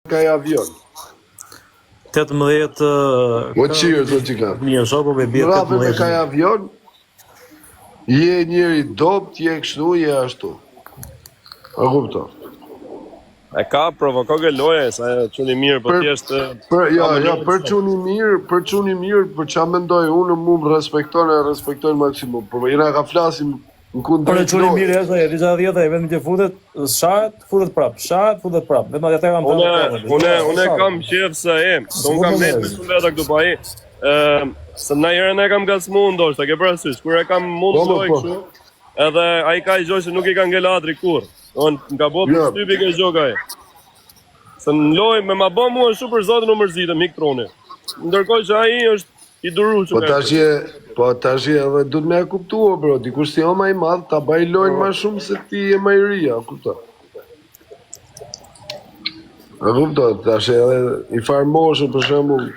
ka avion. 18 O cheers, o çika. Mirë, shoku me bie Bravo me 18. ka avion. Je njëri dopt, je kështu, je ashtu. A kupton? E ka provoko që loje, sa çuni mirë, po thjesht për çuni mirë, për çfarë mendoj unë, mu më respektojnë maksimum. Por jena ka flasim në kundër. Por çuni mirë është, e disa 10 e vetëm që futet prap. Vetëm atë kam Unë kam qef se unë kam net me shumë veta këtu pa ai. Se na herën e kam gacmu ndoshta, ke parasysh, kur e kam mundoj kështu. Edhe ai ka gjë që nuk i ka ngel Adri kurr. Unë nga bo për shtypi ke gjoka e. Se në loj me ma bo mua shumë për zotin u mërzitëm, hik troni. Ndërkohë që ai është i duru që Po tash edhe du të me e kuptua, bro. Dikush si o ma i madh, ta baj lojnë ma shumë se ti e ma i ria, kupta. A kupta, tash edhe i farmoshë për shembull.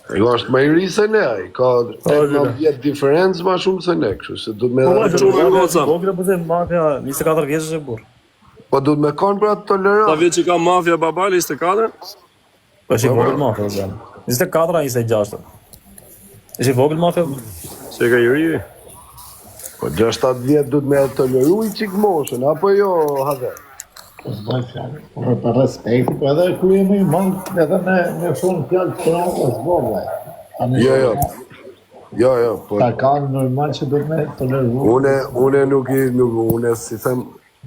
Ai është më i ri se ne, ai ka 18 diferencë më shumë se ne, kështu se duhet me Vogla po them mafia 24 vjeç është e burr. Po duhet me kon për atë tolerancë. Sa vjet që ka mafia babali 24? Po është i vogël mafia zon. 24 a 26. Është i vogël mafia. Se ka i ri. Po 6-7 vjet duhet me toleru i çik moshën, apo jo, Haver? Për respekt, po edhe ku jemi i mund edhe me shumë fjallë të rrëngës vogla. Jo, po... Ta kanë normal që do me toleru. Une si them,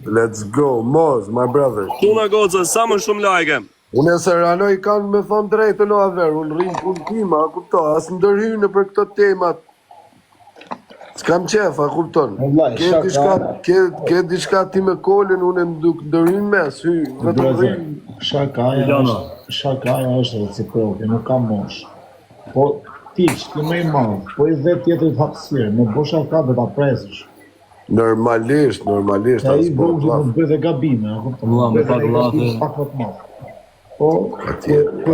let's go, Moz, my brother. Tuna goca, sa më shumë like. Une se ranoj kanë me thonë drejtë në Haver, unë rrinë punë tima, kupto, asë ndërhynë për këto temat. S'kam qef, a kupton. Ke diçka ti me kolin, unë ndërhynë mes, vetëm rrinë. Shakaja është reciproke, nuk kam mosh. Po ti që ti me i madhë, po i dhe tjetërit hapsirë, me bo shaka dhe ta presësh. Normalisht. Ja i vogë që nuk bëjë dhe gabime, a kupton. Po, do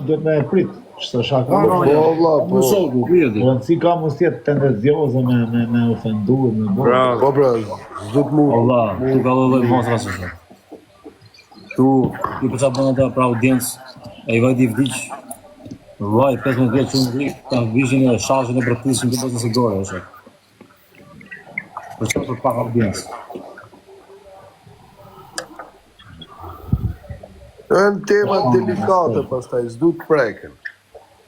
të me e pritë, që shaka Po, si ka mos tjetë tendencioze me ofendu, me bërë. Po, zduk mu. Allah, tu ka lëlloj mos rasështë. Tu përqa bënë ata pra audiencë, e i vajti i vdiq. Vaj, 15 vjetë që në rikë, ka vishin e shashin e bërtishin të bëzën sigore, është. Përqa për pak audiencë. Në temat delikate pastaj, s'du të preken.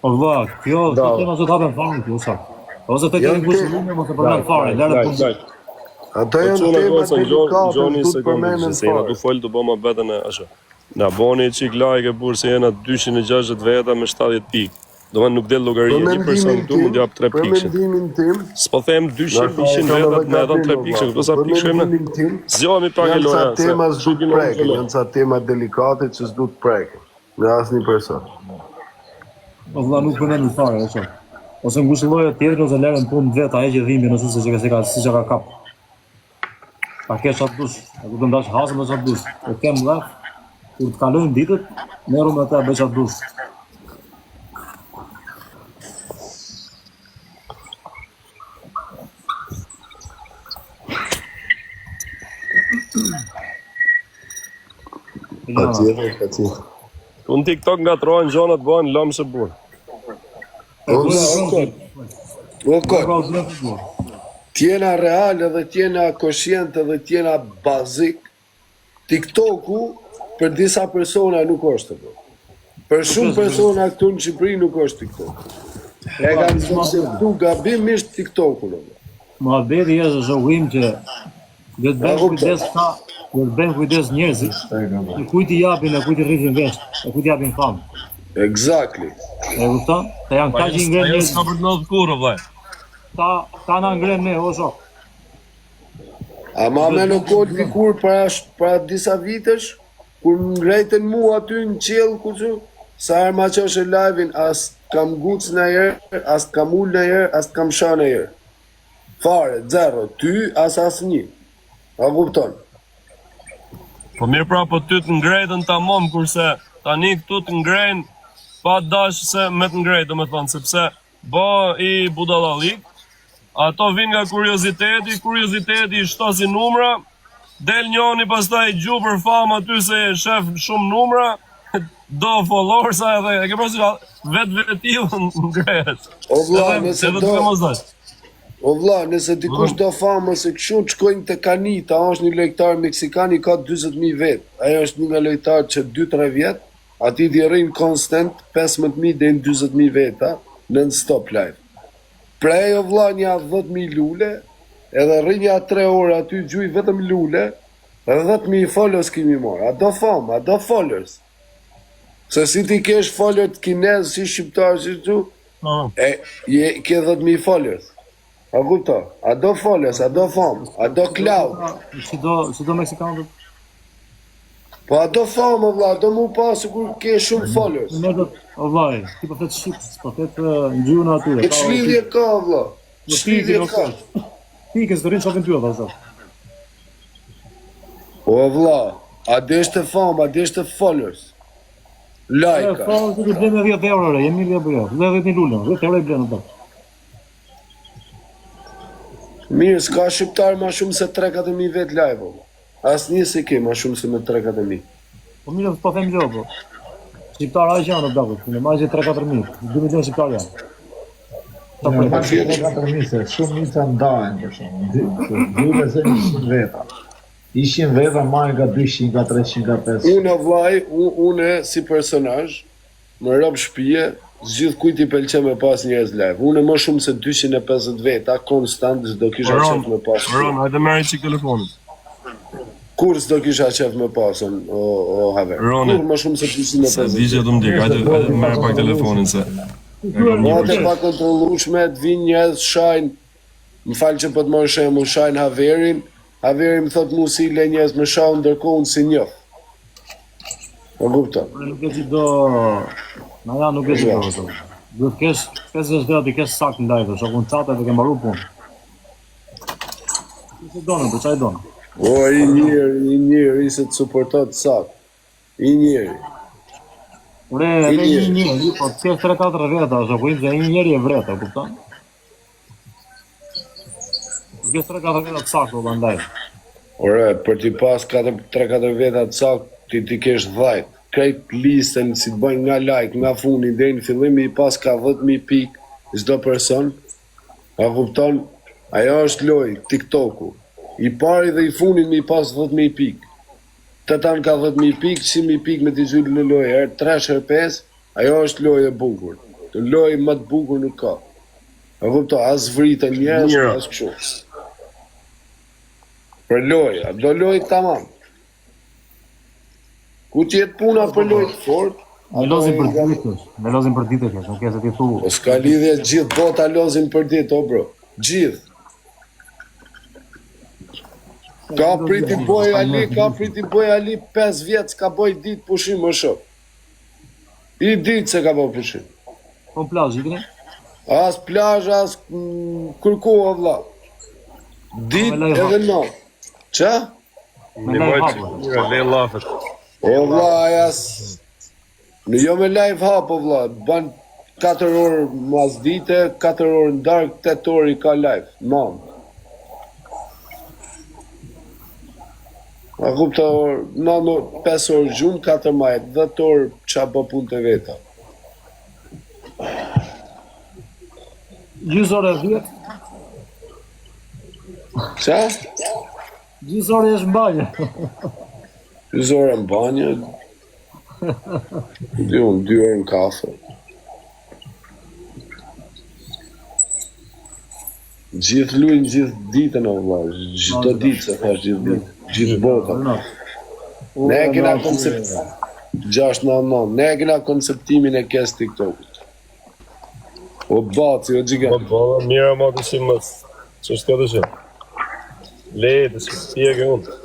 Allah, kjo tema zot hapen fare kjo sa. Ose të kemi bushëllimë mos e përmend fare, lëre punë. Ata janë temat delikate, Gjoni s'du të përmenden se jena fare. du folë të bëma betën e ashe. Na boni qik like e burë se jena 260 veta me 70 pikë. Do më nuk del llogaria, një person këtu mund jap 3 pikë. Për mendimin tim, s'po them 200 veta me edhe 3 pikë, këto sa pikë shkojmë. Zgjohemi pak e loja. janë ca tema s'du të preken, janë ca tema delikate që s'du të preken. Në asnjë person. Allah nuk përmend fare, ose. Ose ngushëlloja tjetër ose lërën punë vet ajo që dhimbje nëse si që ka kap. Pa ke çat dush, do të ndash hasëm me çat dush. E kem laf, kur të kalojnë ditët, merru me ata bëj çat dush. Patjetër. Unë TikTok nga trojnë gjonat bëhen lëmë shë burë. Tjena real edhe tjena koshient edhe tjena bazik. TikToku për disa persona nuk është të. Për shumë persona këtu në Shqipëri nuk është TikTok. E kanë konceptu gabimisht TikToku. Muhabeti është zhogim që do të bëjmë kujdes njerëzit, e kujt i japin, e kujt i rritin vesh, e kujt i japin famë. Exactly. E kupton? Se janë kaq i ngrenë njerëzit. Ska për të nëllë kurë, vëj. Ta na ngrenë ne, o shok. Ama me në kodë dikur para disa vitesh, kur më ngrejten mu aty në qelë, ku që, sa herë ma që është e live-in, as kam gucë në herë, as kam ullë në herë, as kam shë në herë. Fare, zero, ty, as një. A kupton? Po mirë pra, po ty të ngrejtën ta mom, kurse tani këtu të ngrejnë pa dash se me të ngrejtë, do me thonë, sepse bo i budalalik, ato vinë nga kurioziteti i shtosin numra, del njoni pastaj gju për famë aty se shef shumë numra, do followersa edhe e ke parasysh vetë ngrehet. O vlla, nëse Edhe do, të mos dash. o vlla, nëse dikush do famë se kështu të shkojnë te Kanita, është një lojtar meksikan i ka 40.000 vet. Ai është një nga lojtarët që 2-3 vjet, ati di rrin konstant 15.000 deri në 40.000 veta non stop live. Prej o vlla një 10.000 lule, edhe rrinja 3 orë aty gjuj vetëm lule, edhe 10.000 followers kimi marr. A do famë, a do followers? Se si ti kesh followers kinez, si shqiptar, si këtu, ke 10.000 followers. A kupto? A do followers, a do famë, a do cloud. Si do meksikanët? Po a do famë, o vlla, do mu pa sikur ke shumë followers. Ne do, o vllai, ti po flet shqip, po flet ngjyrën aty. E ç'lidhje ka, vlla? Ç'lidhje ka? Ti ke zërin çfarë ty valla. O vlla, a desh të famë, a desh të followers? Like. Po, ti do bëjmë 10 euro, jemi 10 euro. 10.000 lule, 10 euro i blen ato. Mirë, s'ka shqiptar ma shumë se 3-4.000 vet live, o. Asnjë se ke ma shumë se me 3-4.000. Po mirë, po them gjë, po. Shqiptar aq janë dakut, ne majë 3-4.000, 2 milionë shqiptar janë. Në marrë 4.000 se shumë nica ndahen për shumë. Duke se 100 veta. 100 veta marrë nga 200, nga 300, nga 500. Unë vllai, unë si personazh, më rob shtëpie, gjithë kujt i pëlqen me pas njerëz live. Unë më shumë se 250 veta konstant s'do kisha qef me pas. Ron, hajde merri çik telefonin. Kur s'do kisha qef me pasën, o haver. Roni, Kur më shumë se 250 Se vizje të më dik, hajde merr pak telefonin se. Mote pa kontrollueshme, të vinë njerëz shajnë, më falë që po të marrë shembull, shajnë Haverin, Haveri më thot mu si le njerëz më shau ndërkohë unë si njoh. Po kupton. Nuk e di do... Na ja nuk e di do. Do të kesh 50 veta të kesh sakt në live, shoku në chat edhe ke mbaruar punë. Si donë, po çaj donë. O, i njëri se të suportot sakt. I njëri. Ure, edhe një, po të kesh 3-4 veta, shoku im se një njeri e vreta, kupton? Të kesh 3-4 veta të saktë valla ndaj. Ore, për t'i pas 3-4 veta të sakt, ti kesh 10. Krejt listën si të bëjnë nga like, nga funi, deri në fillim i pas ka 10.000 pikë çdo person. A kupton? Ajo është lojë, TikToku. I pari dhe i funit mi pas 10.000 pikë. Të tanë ka 10.000 pikë, 100.000 pikë me t'i zhyllë në lojë, herë 3-5, ajo është lojë e bukur. Të lojë më të bukur nuk ka. A kupto, as vritën njerëz, as kështu. Për lojë, do lojë tamam. Ku t'jetë puna për lojë të fort? Me lozin për ditës, nuk e se ti thu. O s'ka lidhje, gjithë bota lozin për ditë, o bro. Gjithë. Ka Pretty Boy Ali 5 vjet s'ka boj ditë pushim më shumë. I ditë se ka boj pushim. Po në plazh, i këni? As plazh, as kërku, o vlla. Ditë edhe natë. Qa? Një mojtë, le lafet. O vlla, jas... Në jo me live hap, o vlla, ban 4 orë mas dite, 4 orë në dark, 8 orë i ka live, mam. A kupta orë, 5 orë gjumë, 4 majtë, 10 orë qa bë punë të veta. Gjysë orë e 10? Qa? Gjysë orë e është në banjë. Gjysë orë në banjë, di unë 2 orë në kafe. Gjithë lujnë gjithë ditën o vlla, gjithë ditë se thash gjithë ditë, gjithë bota. Ne e kena koncept 699, ne e kena konceptimin e kes TikTokut. O baci, o gjigant. Po, mira ma të shimë mësë. Që është këtë që? Le, të shimë, pjekë unë.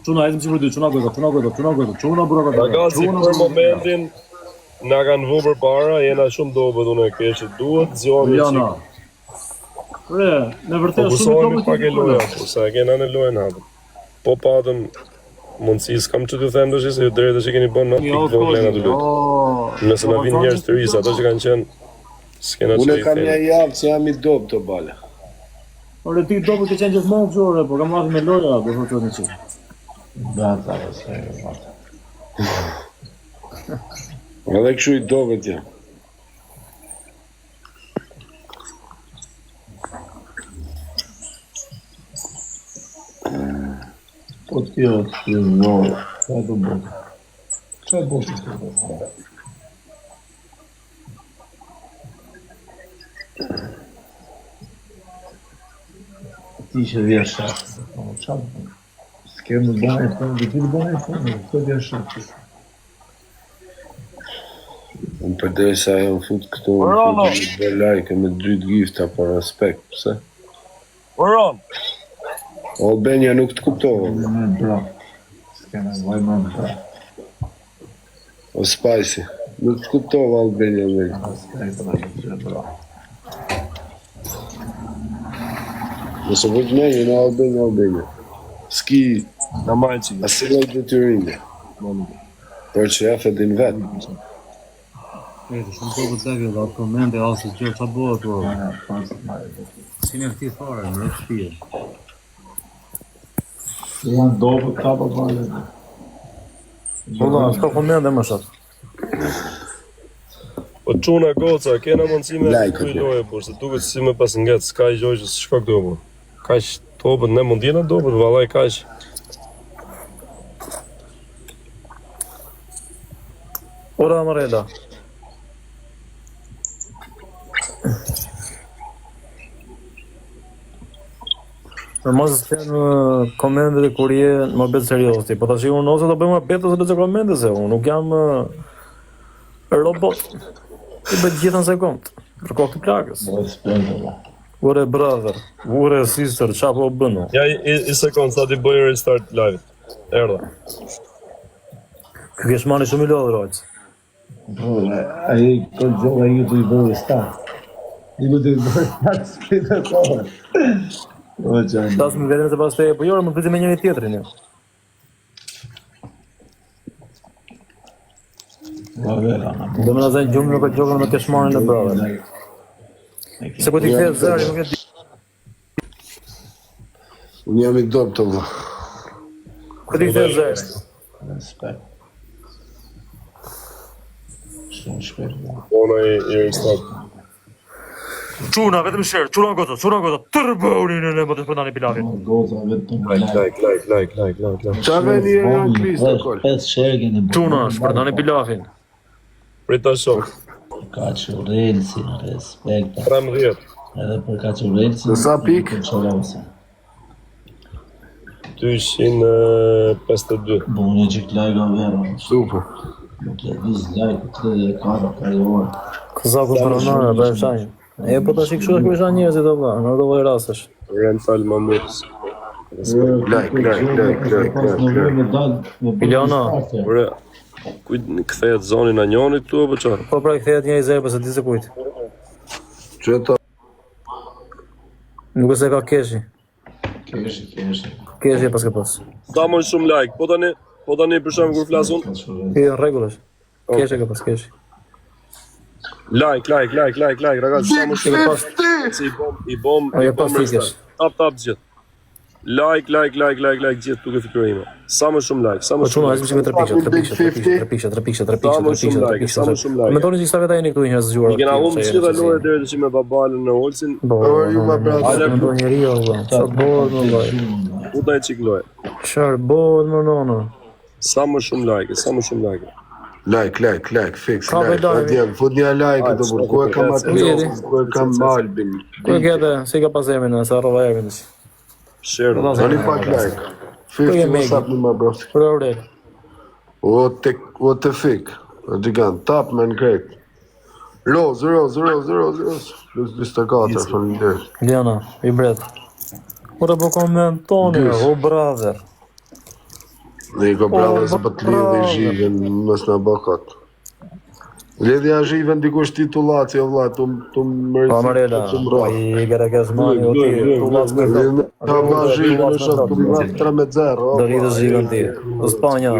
Quna, e të më qipër ty, quna gojta, quna bura gojta. Nga si për momentin, nga kanë vu për para, jena shumë dobet unë e keshë, duhet zjohë me qikë. Re, në vërtet Po shumë i pësohemi pak e loja, po sa e kena në lojën hapën. Po patëm mundësi, s'kam që t'ju them të shi, se ju drejtë që keni bën në TikTok lena të lutë. Nëse na vinë njerës të rrisë, ato që kanë qenë, s'kena që Unë i kam themi. një javë që jam i dob të bale. Ore ti do të qenë gjithmonë çore, por kam marrë me loja, do të thotë ti. Bata, se bata. Edhe kështu I dovet ja. Po ti o të zvorë, që do bëtë? Që bëtë të bëtë? Ti që vjen shafë, që bëtë? S'ke më bënë e tonë, ti të bënë e tonë, të vjen shafë. Unë përdesa e më fut këtu, më fut një like me 2 gifta për respekt, pse? Oron. Albania nuk të kuptova. Më bra, s'ke me vaj më bra. O Spicy, nuk të kuptova Albania me. S'ke e bra, që bra. Nëse vëtë me një në Albania. S'ki Na majçi. asiloj detyrime. Për që jafe din vetë. Shumë të vëtë dhe atë komente asë që që bëhet, po. Mana, pasë të marrë. Si në këti fare, në shtëpi. Janë dobe ka për valë. Po da, s'ka komente më shatë. Po çuna goca, kena mundësi me Like, këtu loje, por se duket si me pas nget, s'ka I gjoj që s'shko këtu po. Kaq topët ne mund jena dobët, vallai kaq. Ora Marela. Për mos të në komente kur je më bet serioz ti, po tash unë ose do bëjmë bet ose do të komente se unë nuk jam robot. Ti bëj gjithë në sekond. Për kohë të plagës. Respekt, Ure brother, ure sister, qa po bënu? Ja i sekond sa ti bëj restart live-it. Erdha. Ky kesh mani shumë I lodhë rojtë. bro, ai këtë gjëlla ju të I bërë start. Ju të I bërë start s'pite kohë. O qanë. Tas më vetëm se pas te, po jo, më pritim me njëri tjetrin jo. Va vera, Do më nazën gjumë nuk e gjokën me kesh mani në brother. Se ku ti kthehet zëri, nuk e di. Unë jam I dobë të vë. Ku ti kthehet zëri? Respekt. Shumë shpert. Ona I restart. Çuna, vetëm shër, çuna goca, tërboni në më të shpëndani pilavin. Goza vetëm Like. Qa veni e në anglisë të kol? 5 shergin e bërë. Çuna, shpëndani pilavin. Prita shok. Ka që relsi, respekt. 13. Edhe për ka që relsi. Në sa pik? 252. Bu një që klaj ka vera. Super. Nuk e viz lajk, 34 ka I orë. Këzaku përënare, bëjmë shanjë. E po tash I kështu është kërësha njëzit o ba, në do vaj rastësh. Rental Mamut. Like. Iliana. Ore, kujt kthehet zoni në njonit këtu apo çfarë? Po pra I kthehet një I zërë, përse di se kujt. Që ta Nuk e se ka keshi. Keshi. Keshi e pas ke pas. Sa më shumë like, po tani për shembull kur flas unë, I rregullesh. Keshi ke pas keshi. like, ragazzi, sa më shumë pas. si I bom. O, je pas ti kesh. Tap gjithë. Like gjithë duke fiturime. Sa më shumë like, sa Po më çuna, shumë. hajmë me 3 pisha. Me tonë që sa veta jeni këtu një zgjuar. I kena humbë gjithë lojë deri tash me babalën në Olsin. Po, ma brother. më do njeri o vë. Sa bëhet më vaj. U daj çik lojë. Çfarë bëhet më nono? Sa më shumë like. Like, fix. Ka Like. vedar, Atje, fut një like të burë. Ku e kam atë? Ku e kam Albin? Ku e kete, si ka pas emin, sa rrova emin. Share. Tani pak like. 50 WhatsApp në ma bro. Për ore. O të fik. O gigant. Tap me në krejt. Roz. Plus 24, faleminderit. Liana, I bret. Ora po komentoni, o brother. Dhe I ko brave se për të lidhe I zhivën mës në bëkat. Lidhja zhivën dikush titulaci o vla, të më Pa Marela, I gara kazmani, o ti, tu las me Lidhja ta ba zhivën në shumë të më 3-0. do lidhë zhivën ti. Në Spanja,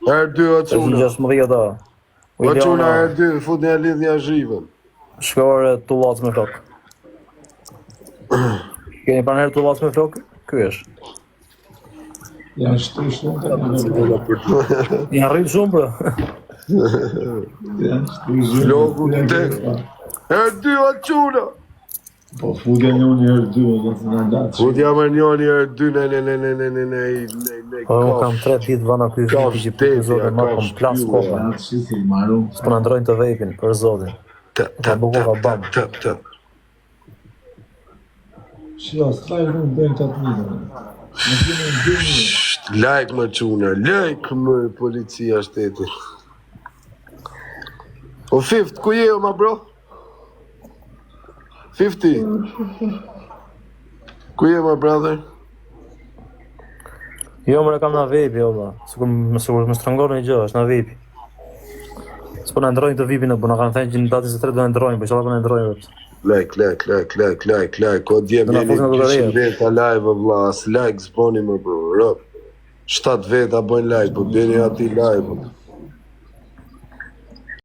R2 o është quna. 16 O quna Iliana, R2, fut një lidhja zhivën. shkore tu las me flok. Keni pa herë tullas me flokë? Ky është. Janë shtry shumë të në Janë rritë shumë, bro. Janë shtry shumë. Floku tek. Herë 2 atë quna. Po futja njoni herë 2, dhe të në ndatë. Futja më njoni herë 2 ne Po unë kam 3 ditë vana ky viti që për zotin ma kom plas kopa. Atë shisi, maru. S'po në ndrojnë të vejpin, për zotin. Ka bukur ka bam. Shio, s'ka i rrën bëjnë të atë një. Në gjime në gjime. Like më quna, like më policia shtetit. O 50, ku je o ma bro? 50. Ku je ma brother? Jo, më kam na vejpi, jo, bro. Sigur më strongor në gjë, është na vejpi. S'po në ndrojnë të vipin, po në kanë thënë që në datën 23 do në ndrojnë, po që po në ndrojnë vetë. Like, o djem jeni 200 veta live, vla, as like zboni më bro, rëp. 7 veta bëjnë like, po bjeni ati live.